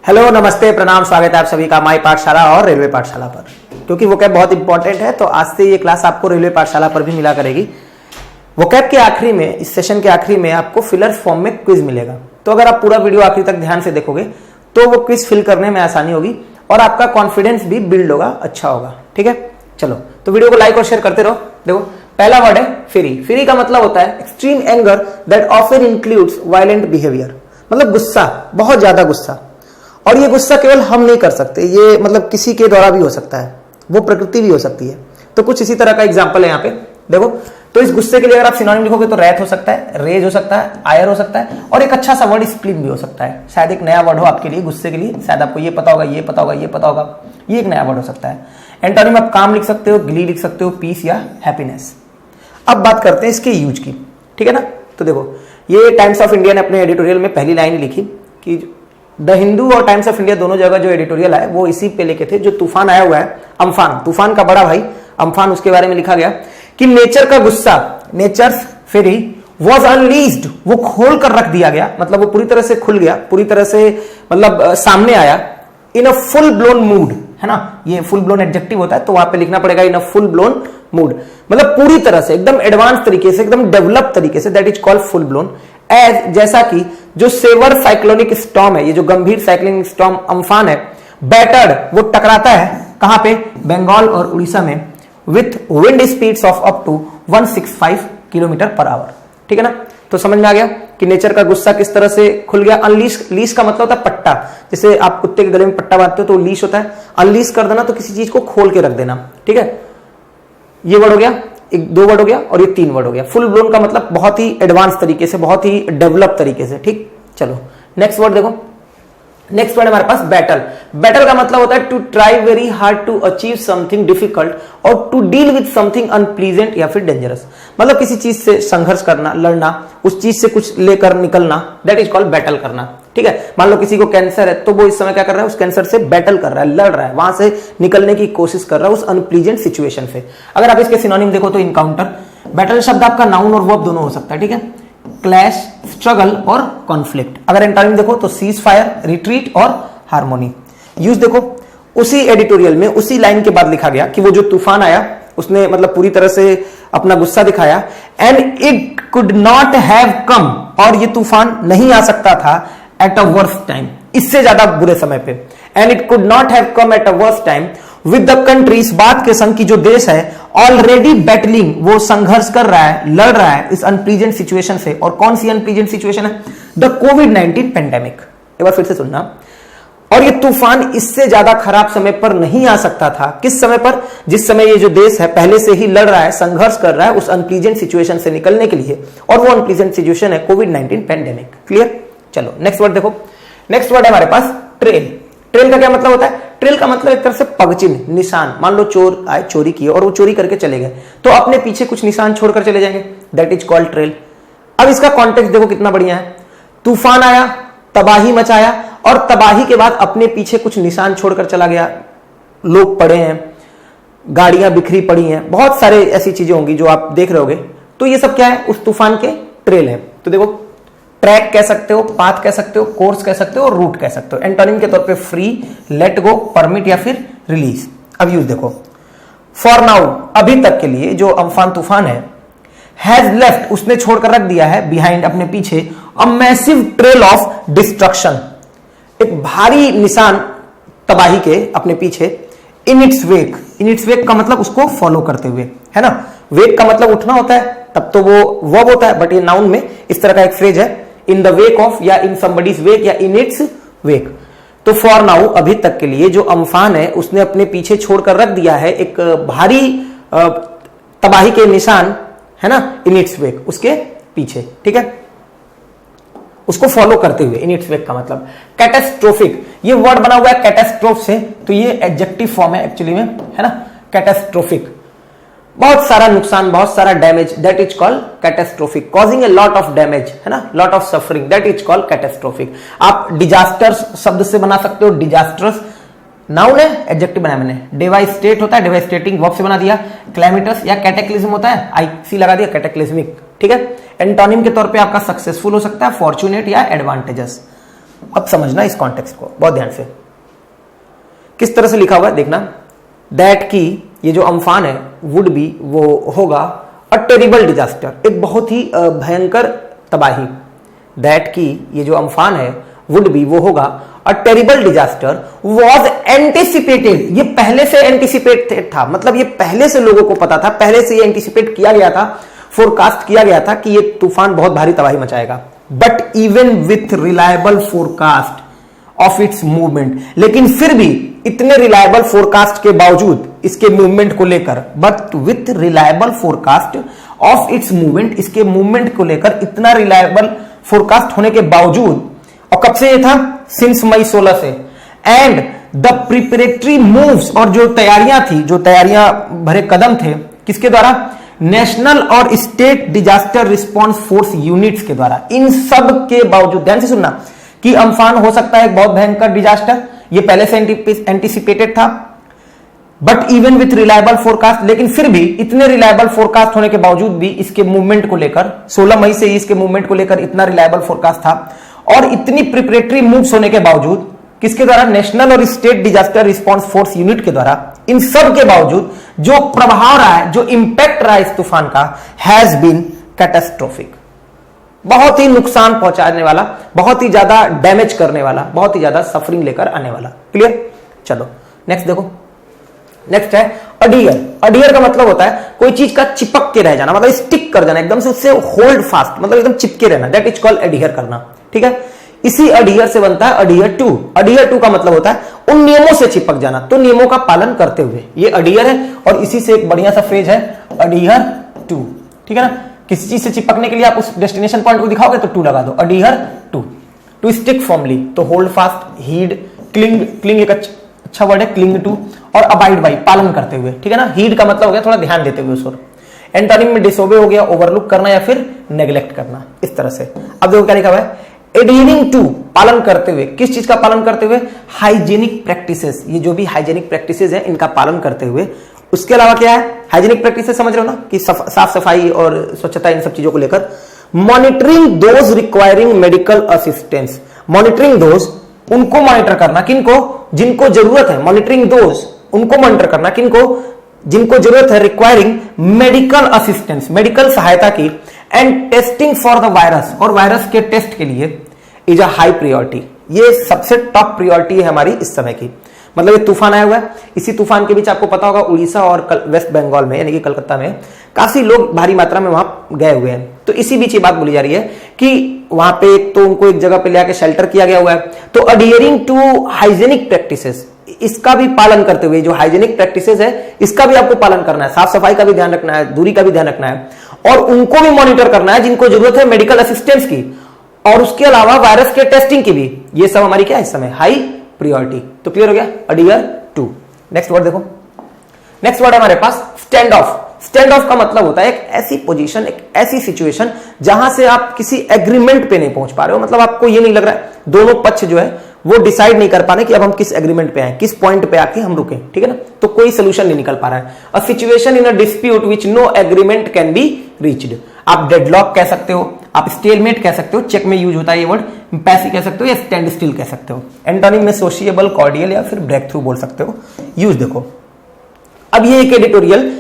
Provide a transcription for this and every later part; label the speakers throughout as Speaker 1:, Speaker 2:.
Speaker 1: Hello, नमस्ते, प्रणाम, स्वागत है आप सभी का माई पाठशाला और रेलवे पाठशाला पर। क्योंकि वोकैब बहुत इंपॉर्टेंट है तो आज से ये क्लास आपको रेलवे पाठशाला पर भी मिला करेगी। वोकैब के आखिरी में, इस सेशन के आखिरी में आपको फिलर्स फॉर्म में क्विज मिलेगा। तो अगर आप पूरा वीडियो आखिरी तक ध्यान से देखोगे तो वो क्विज फिल करने में आसानी होगी और आपका कॉन्फिडेंस भी बिल्ड होगा, अच्छा होगा। ठीक है, चलो तो वीडियो को लाइक और शेयर करते रहो। देखो, पहला वर्ड है फ्री। फ्री का मतलब होता है extreme anger that often includes violent behaviour, मतलब गुस्सा, बहुत ज्यादा गुस्सा। और ये गुस्सा केवल हम नहीं कर सकते, ये मतलब किसी के द्वारा भी हो सकता है, वो प्रकृति भी हो सकती है। तो कुछ इसी तरह का एग्जांपल है यहाँ पे। देखो, तो इस गुस्से के लिए अगर आप सिनोनिम लिखोगे तो रैथ हो सकता है, रेज हो सकता है, आयर हो सकता है, और एक अच्छा सा वर्ड स्प्लीन भी हो सकता है। शायद एक नया वर्ड हो आपके लिए गुस्से के लिए, शायद आपको ये पता होगा, ये पता होगा, ये पता होगा, ये एक नया वर्ड हो सकता है। एंटोनिम आप काम लिख सकते हो, ग्ली लिख सकते हो, पीस या हैप्पीनेस। अब बात करते हैं इसके यूज की, ठीक है ना। तो देखो, ये टाइम्स ऑफ इंडिया ने अपने एडिटोरियल में पहली लाइन लिखी कि द हिंदू और टाइम्स ऑफ इंडिया दोनों जगह जो एडिटोरियल है वो इसी पे लिखे थे, जो तूफान आया हुआ है अम्फान, तूफान का बड़ा भाई अम्फान, उसके बारे में लिखा गया कि नेचर का गुस्सा, नेचर्स फेरी वॉज अनलीज्ड, वो खोल कर रख दिया गया, मतलब वो पूरी तरह से खुल गया, पूरी तरह से मतलब सामने आया। इन अ फुल ब्लोन मूड, है ना, ये फुल ब्लोन एडजेक्टिव होता है तो वहां पे लिखना पड़ेगा इन अ फुल ब्लोन मूड, मतलब पूरी तरह से एकदम एडवांस तरीके से, एकदम डेवलप तरीके से, that is called full blown. As, जैसा कि जो सेवर साइक्लोनिक स्टॉर्म है, ये जो गंभीर साइक्लोनिक स्टॉर्म अम्फान है, बैटर्ड, वो टकराता है कहां पे, बंगाल और उड़ीसा में, with wind speeds of up to 165 kilometre per hour. ठीक है ना, तो समझ में आ गया कि नेचर का गुस्सा किस तरह से खुल गया। अनलीश, लीश का मतलब होता है पट्टा, जैसे आप कुत्ते के गले में पट्टा बांधते हो तो लीश होता है। अनलीश कर देना तो किसी चीज को खोल के रख देना। ठीक है, ये वर्ड हो गया, एक दो वर्ड हो गया और ये तीन वर्ड हो गया। फुल ब्लोन का मतलब बहुत ही एडवांस तरीके से, बहुत ही डेवलप तरीके से। ठीक, चलो नेक्स्ट वर्ड देखो। नेक्स्ट वर्ड हमारे पास बैटल। बैटल का मतलब होता है to try very hard to achieve something difficult और to deal with something unpleasant या फिर डेंजरस, मतलब किसी चीज से संघर्ष करना, लड़ना, उस चीज से कुछ लेकर निकलना, दैट इज कॉल्ड बैटल करना। ठीक है, मान लो किसी को कैंसर है तो वो इस समय क्या कर रहा है, उस कैंसर से बैटल कर रहा है, लड़ रहा है, वहां से निकलने की कोशिश कर रहा है उस अनप्लीजेंट सिचुएशन से। अगर आप इसके सिनोनिम देखो तो इनकाउंटर, बैटल शब्द आपका नाउन और वर्ब दोनों हो सकता है। ठीक है, क्लैश, स्ट्रगल और कॉन्फ्लिक्ट। अगर एंटोनिम देखो तो सीज फायर, रिट्रीट और हार्मोनी। यूज देखो, उसी एडिटोरियल में उसी लाइन के बाद लिखा गया कि वो जो तूफान आया उसने मतलब पूरी तरह से अपना गुस्सा दिखाया, and it could not have कम, और ये तूफान नहीं आ सकता था एट अ वर्स टाइम, इससे ज्यादा बुरे समय पे। And it could not have come at a worse time with the country, इस बात के संग की जो देश है ऑलरेडी बैटलिंग, वो संघर्ष कर रहा है, लड़ रहा है इस अनप्लीजेंट सिचुएशन से। और कौन सी अनप्लीजेंट सिचुएशन है, द कोविड-19 पेंडेमिक। एक बार फिर से सुनना, और ये तूफान इससे ज्यादा खराब समय पर नहीं आ सकता था। किस समय पर, जिस समय ये जो देश है पहले से ही लड़ रहा है, संघर्ष कर रहा है उस अनप्लीजेंट सिचुएशन से निकलने के लिए, और वो अनप्लीजेंट सिचुएशन है कोविड-19 पेंडेमिक। क्लियर, चलो नेक्स्ट वर्ड देखो। नेक्स्ट वर्ड है हमारे पास ट्रेल। ट्रेल का क्या मतलब होता है, ट्रेल का मतलब एक तरह से पगचिन्ह, निशान। मान लो चोर आए, चोरी किए और वो चोरी करके चले गए तो अपने पीछे कुछ निशान छोड़कर चले जाएंगे, दैट इज कॉल्ड ट्रेल। अब इसका कॉन्टेक्स्ट देखो कितना बढ़िया है, तूफान आया, तबाही मचाया, और तबाही के बाद अपने पीछे कुछ निशान छोड़कर चला गया, लोग पड़े हैं, गाड़ियां बिखरी पड़ी हैं, बहुत सारे ऐसी चीजें होंगी जो आप देख रहे होगे। तो ये सब क्या है, उस तूफान के ट्रेल है। तो देखो, ट्रैक कह सकते हो, पाथ कह सकते हो, कोर्स कह सकते हो और रूट कह सकते हो। एंटोनिम के तौर पे फ्री, लेट गो, परमिट या फिर रिलीज। अब यूज देखो, फॉर नाउ, अभी तक के लिए जो अम्फान तूफान है, हैज लेफ्ट, उसने छोड़कर रख दिया है, बिहाइंड, अपने पीछे, a massive trail of destruction, एक भारी निशान तबाही के अपने पीछे, in its wake. In its वेक का मतलब उसको फॉलो करते हुए, है ना। वेक का मतलब उठना होता है, तब तो वो वर्ब होता है, बट ये नाउन में इस तरह का एक फ्रेज है, इन द वेक ऑफ, या इन समबडीज वेक, या इन इट्स वेक। तो फॉर नाउ, अभी तक के लिए जो अम्फान है उसने अपने पीछे छोड़कर रख दिया है एक भारी तबाही के निशान, है ना, इन इट्स वेक, उसके पीछे। ठीक है, उसको फॉलो करते हुए। इन इट्स वेक का मतलब कैटास्ट्रोफिक, ये वर्ड बना हुआ है कैटास्ट्रोफ से, तो ये एडजेक्टिव फॉर्म है एक्चुअली में, है ना, कैटास्ट्रोफिक। बहुत सारा नुकसान, बहुत सारा damage, that is called catastrophic. Causing a lot of damage, है ना, lot of suffering, that is called catastrophic. आप डिजास्टर्स शब्द से बना सकते हो, डिजास्टर्स नाउन है, एडजेक्टिव बनाया मैंने। डेवास्टेट होता है, डेवास्टेटिंग, वर्ब से बना दिया। क्लैमिटस या कैटेक्लिज्म होता है, आईसी लगा दिया, कैटेक्लिज्मिक। ठीक है, एंटोनिम के तौर पे आपका सक्सेसफुल हो सकता है, फॉर्चुनेट या एडवांटेजस। अब समझना इस कॉन्टेक्स्ट को बहुत ध्यान से। किस तरह से लिखा हुआ है देखना, दैट की ये जो अम्फान है वुड बी, वो होगा अ टेरिबल डिजास्टर, एक बहुत ही भयंकर तबाही। दैट की ये जो अम्फान है वुड बी, वो होगा a terrible disaster was anticipated, ये पहले से एंटिसिपेटेड था, मतलब ये पहले से लोगों को पता था, पहले से ये एंटिसिपेट किया गया था, फोरकास्ट किया गया था कि ये तूफान बहुत भारी तबाही मचाएगा। But even with reliable forecast of its movement, लेकिन फिर भी इतने रिलायबल फोरकास्ट के बावजूद इसके मूवमेंट को लेकर, but with reliable forecast of its movement, इसके मूवमेंट को लेकर इतना रिलायबल फोरकास्ट होने के बावजूद, और कब से ये था, सिंस मई 16 से, एंड द प्रिपरेटरी मूव्स, और जो तैयारियां थी, जो तैयारियां भरे कदम थे, किसके द्वारा, नेशनल और state disaster response force units के द्वारा। इन सब के बावजूद, ध्यान से सुनना, कि अम्फान हो सकता है एक बहुत भयंकर डिजास्टर, ये पहले से एंटिसिपेटेड था, but even with reliable forecast, लेकिन फिर भी इतने रिलायबल फोरकास्ट होने के बावजूद भी इसके मूवमेंट को लेकर, 16 मई से ही इसके मूवमेंट को लेकर इतना रिलायबल फोरकास्ट था, और इतनी प्रिपरेटरी मूव्स होने के बावजूद, किसके द्वारा, नेशनल और state disaster response force unit के द्वारा, इन सब के बावजूद जो प्रभाव रहा है, जो इंपैक्ट रहा है इस तूफान का, हैज बीन कैटास्ट्रोफिक, बहुत ही नुकसान पहुंचाने वाला, बहुत ही ज्यादा डैमेज करने वाला, बहुत ही ज्यादा सफरिंग लेकर आने वाला। क्लियर, चलो नेक्स्ट देखो। नेक्स्ट है अडियर। अडियर का मतलब होता है कोई चीज का चिपक के रह जाना, मतलब स्टिक कर जाना, एकदम से उससे होल्ड फास्ट, मतलब एकदम चिपके रहना, दैट इज कॉल्ड अडियर करना। ठीक है, इसी अडियर से बनता है अडियर टू। अडियर टू का मतलब होता है उन नियमों से चिपक जाना, तो नियमों का पालन करते हुए, ये अडियर है, और इसी से एक बढ़िया सा फ्रेज है अडियर टू। ठीक है ना, किसी चीज से चिपकने के लिए आप उस डेस्टिनेशन पॉइंट को दिखाओगे तो टू लगा दो, adhere to. To stick formally, तो hold fast, heed, cling, cling एक अच्छा वर्ड है, क्लिंग टू, और अबाइड बाई, पालन करते हुए। ठीक है ना, हीड का मतलब हो गया थोड़ा ध्यान देते हुए उस ओर। एंटोनिम में डिसोबे हो गया ओवरलुक करना या फिर नेग्लेक्ट करना, इस तरह से। अब देखो क्या लिखा हुआ है, एडहियरिंग टू, पालन करते हुए, किस चीज का पालन करते हुए, हाइजेनिक प्रैक्टिसेस, ये जो भी हाइजेनिक प्रैक्टिसेस है इनका पालन करते हुए। उसके अलावा क्या है, हाइजेनिक प्रैक्टिसेस समझ रहे हो ना, कि साफ सफाई और स्वच्छता, इन सब चीजों को लेकर। Monitoring those requiring medical assistance, monitoring those, उनको मॉनिटर करना, किनको, जिनको जरूरत है, मॉनिटरिंग दोज, उनको मॉनिटर करना, किनको, जिनको जरूरत है, रिक्वायरिंग मेडिकल असिस्टेंस, मेडिकल सहायता की, and testing for the virus, और वायरस के टेस्ट के लिए इज अ हाई प्रायोरिटी, ये सबसे टॉप प्रायोरिटी है हमारी इस समय की। मतलब ये तूफान आया हुआ है, इसी तूफान के बीच आपको पता होगा उड़ीसा और वेस्ट बंगाल में, यानी कि कलकत्ता में काफी लोग भारी मात्रा में वहां गए हुए हैं। तो इसी बीच ये बात बोली जा रही है कि वहां पे एक तो उनको एक जगह पे ले आके शेल्टर किया गया हुआ है, तो अडियरिंग टू हाइजेनिक प्रैक्टिसेस, इसका भी पालन करते हुए, जो हाइजेनिक प्रैक्टिसेस है इसका भी आपको पालन करना है, साफ सफाई का भी ध्यान रखना है, दूरी का भी ध्यान रखना है, और उनको भी मॉनिटर करना है जिनको जरूरत है मेडिकल असिस्टेंस की, और उसके अलावा वायरस के टेस्टिंग की भी। ये सब हमारी क्या है इस समय, हाई प्रायोरिटी। तो क्लियर हो गया, अडियर टू। नेक्स्ट वर्ड देखो, नेक्स्ट वर्ड हमारे पास स्टैंड ऑफ। स्टैंड ऑफ का मतलब होता है एक ऐसी पोजीशन, एक ऐसी सिचुएशन जहां से आप किसी एग्रीमेंट पे नहीं पहुंच पा रहे हो, मतलब आपको ये नहीं लग रहा है, दोनों पक्ष जो है वो डिसाइड नहीं कर पा रहे कि अब हम किस एग्रीमेंट पे आए, किस पॉइंट पे आके हम रुके। ठीक है ना, तो कोई सोल्यूशन नहीं निकल पा रहा है। A situation in a dispute which no agreement can be reached, आप डेडलॉक कह सकते हो, आप स्टेलमेट कह सकते हो, चेक में यूज होता है ये वर्ड, पैसी कह सकते हो या स्टैंड स्टिल कह सकते हो। एंटोनिम में सोशिएबल, कॉर्डियल या फिर ब्रेक थ्रू बोल सकते हो। यूज देखो, अब ये एक एडिटोरियल,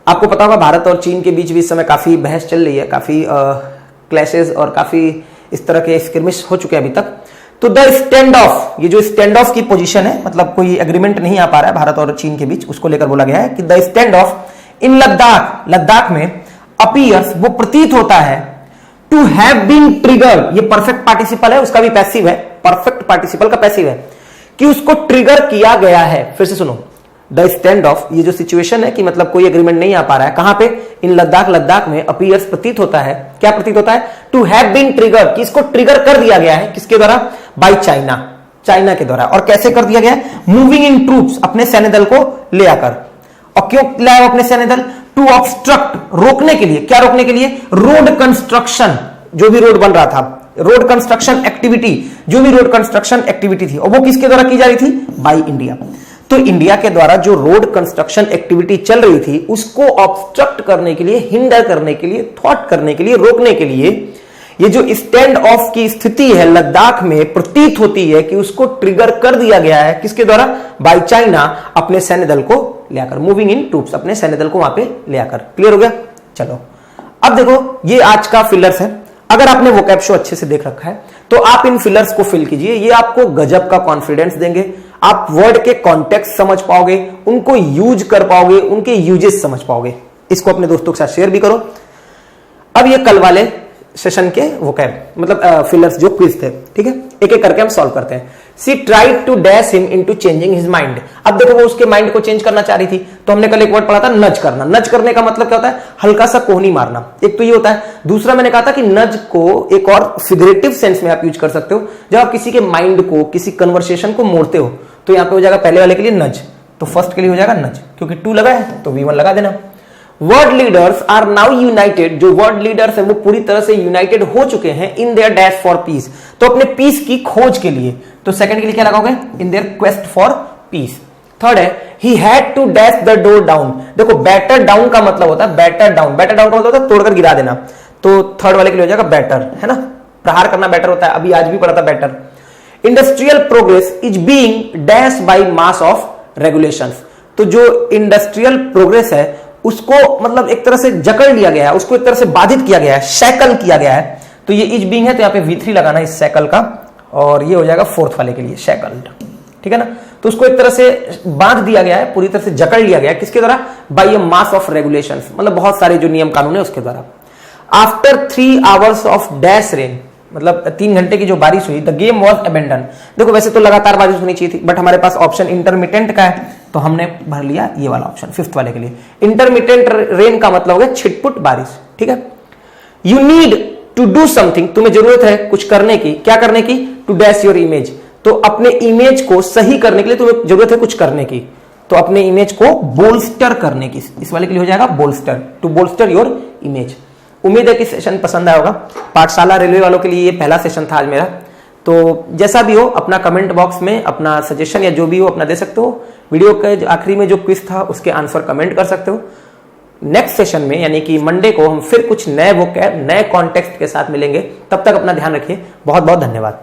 Speaker 1: आपको पता होगा भारत और चीन के बीच भी इस समय काफी बहस चल रही है, काफी क्लैशेस और काफी इस तरह के स्क्रिमिश हो चुके हैं अभी तक। तो द स्टैंड ऑफ, ये जो स्टैंड ऑफ की पोजीशन है, मतलब कोई एग्रीमेंट नहीं आ पा रहा है भारत और चीन के बीच, उसको लेकर बोला गया है कि द स्टैंड ऑफ इन लद्दाख, लद्दाख में अपीयर्स, वो प्रतीत होता है, टू हैव बीन ट्रिगर्ड, ये परफेक्ट पार्टिसिपल है, उसका भी पैसिव है, परफेक्ट पार्टिसिपल का पैसिव है, कि उसको ट्रिगर किया गया है। फिर से सुनो, द स्टैंड ऑफ, ये जो सिचुएशन है कि मतलब कोई एग्रीमेंट नहीं आ पा रहा है, कहां पे, इन लद्दाख, लद्दाख में अपीयर्स प्रतीत होता है, क्या प्रतीत होता है, टू हैव बीन ट्रिगर, कि इसको ट्रिगर कर दिया गया है, किसके द्वारा, बाय चाइना, चाइना के द्वारा। और कैसे कर दिया गया है, मूविंग इन ट्रूप्स, अपने सैन्य दल को ले आकर। और क्यों लाया अपने सैन्य दल, टू ऑब्स्ट्रक्ट, रोकने के लिए, क्या रोकने के लिए, रोड कंस्ट्रक्शन, जो भी रोड बन रहा था, रोड कंस्ट्रक्शन एक्टिविटी, जो भी रोड कंस्ट्रक्शन एक्टिविटी थी, और वो किसके द्वारा की जा रही थी, बाय इंडिया। तो इंडिया के द्वारा जो रोड कंस्ट्रक्शन एक्टिविटी चल रही थी, उसको ऑब्स्ट्रक्ट करने के लिए, हिंडर करने के लिए, थॉट करने के लिए, रोकने के लिए, ये जो स्टैंड ऑफ की स्थिति है लद्दाख में, प्रतीत होती है कि उसको ट्रिगर कर दिया गया है किसके द्वारा? बाय चाइना, अपने सैन्य दल को ले आकर, मूविंग इन ट्रूप्स, अपने सैन्य दल को वहां पे ले आकर। क्लियर हो गया? चलो अब देखो, ये आज का फिलर्स है। अगर आपने वोकैब शो अच्छे से देख रखा है तो आप इन फिलर्स को फिल कीजिए, ये आपको गजब का कॉन्फिडेंस देंगे। आप वर्ड के कॉन्टेक्स्ट समझ पाओगे, उनको यूज कर पाओगे, उनके यूजेस समझ पाओगे। इसको अपने दोस्तों के साथ शेयर भी करो। अब ये कल वाले सेशन के वोकैब मतलब फिलर्स जो क्विज थे, ठीक है, एक एक करके हम सॉल्व करते हैं। She tried to dash him into changing his mind. अब देखो, वो उसके माइंड को चेंज करना चाह रही थी, तो हमने कल एक वर्ड पढ़ा था नज करना। नज करने का मतलब क्या होता है? हल्का सा कोहनी मारना, एक तो ये होता है। दूसरा मैंने कहा था कि नज को एक और फिगरेटिव सेंस में आप यूज कर सकते हो, जब आप किसी के माइंड को, किसी कन्वर्सेशन को मोड़ते हो, तो यहां पे हो जाएगा पहले वाले के लिए नज, तो फर्स्ट के लिए हो जाएगा नज, क्योंकि टू लगा है तो V1 लगा देना। World leaders are now united, जो वर्ड लीडर्स है वो पूरी तरह से यूनाइटेड हो चुके हैं in their dash for peace, तो अपने पीस की खोज के लिए। तो सेकंड के लिए क्या लगाओगे? In their quest for peace. Third है he had to dash the door down. देखो, बैटर डाउन का मतलब होता है बैटर डाउन, बैटर डाउन का मतलब होता है तोड़कर गिरा देना, तो थर्ड वाले के लिए हो जाएगा बैटर, है ना, प्रहार करना बैटर होता है, अभी आज भी पढ़ा था batter. Industrial progress is being dash by mass of regulations, तो जो इंडस्ट्रियल प्रोग्रेस है उसको मतलब एक तरह से जकड़ लिया गया है, उसको एक तरह से बाधित किया गया है, शैकल किया गया है। तो ये इज बीइंग है, तो यहाँ पे V3 लगाना इस शैकल का, और ये हो जाएगा फोर्थ वाले के लिए शैकल्ड, ठीक है ना। तो उसको एक तरह से बांध दिया गया है, पूरी तरह से जकड़ लिया गया है, किसके द्वारा? By a mass of regulations, मतलब बहुत सारे जो नियम कानून है उसके द्वारा। After 3 hours of dash rain, मतलब 3 घंटे की जो बारिश हुई, द गेम वॉज अबेंडन। देखो, वैसे तो लगातार बारिश होनी चाहिए थी, बट हमारे पास ऑप्शन इंटरमिटेंट का है, तो हमने भर लिया ये वाला ऑप्शन फिफ्थ वाले के लिए। इंटरमिटेंट रेन का मतलब हो गया छिटपुट बारिश, ठीक है। You need to do something, तुम्हें जरूरत है कुछ करने की, क्या करने की? टू डैश योर इमेज, तो अपने इमेज को सही करने के लिए तुम्हें जरूरत है कुछ करने की, तो अपने इमेज को बोल्स्टर करने की, इस वाले के लिए हो जाएगा bolster, to bolster your image. उम्मीद है कि सेशन पसंद आया होगा। पाठशाला रेलवे वालों के लिए ये पहला सेशन था आज मेरा। तो जैसा भी हो, अपना कमेंट बॉक्स में अपना सजेशन या जो भी हो अपना दे सकते हो। वीडियो के आखिरी में जो क्विज था उसके आंसर कमेंट कर सकते हो। नेक्स्ट सेशन में यानी कि मंडे को हम फिर कुछ नए वोकैब, नए कॉन्टेक्स्ट के साथ मिलेंगे। तब तक अपना ध्यान रखिए। बहुत बहुत धन्यवाद।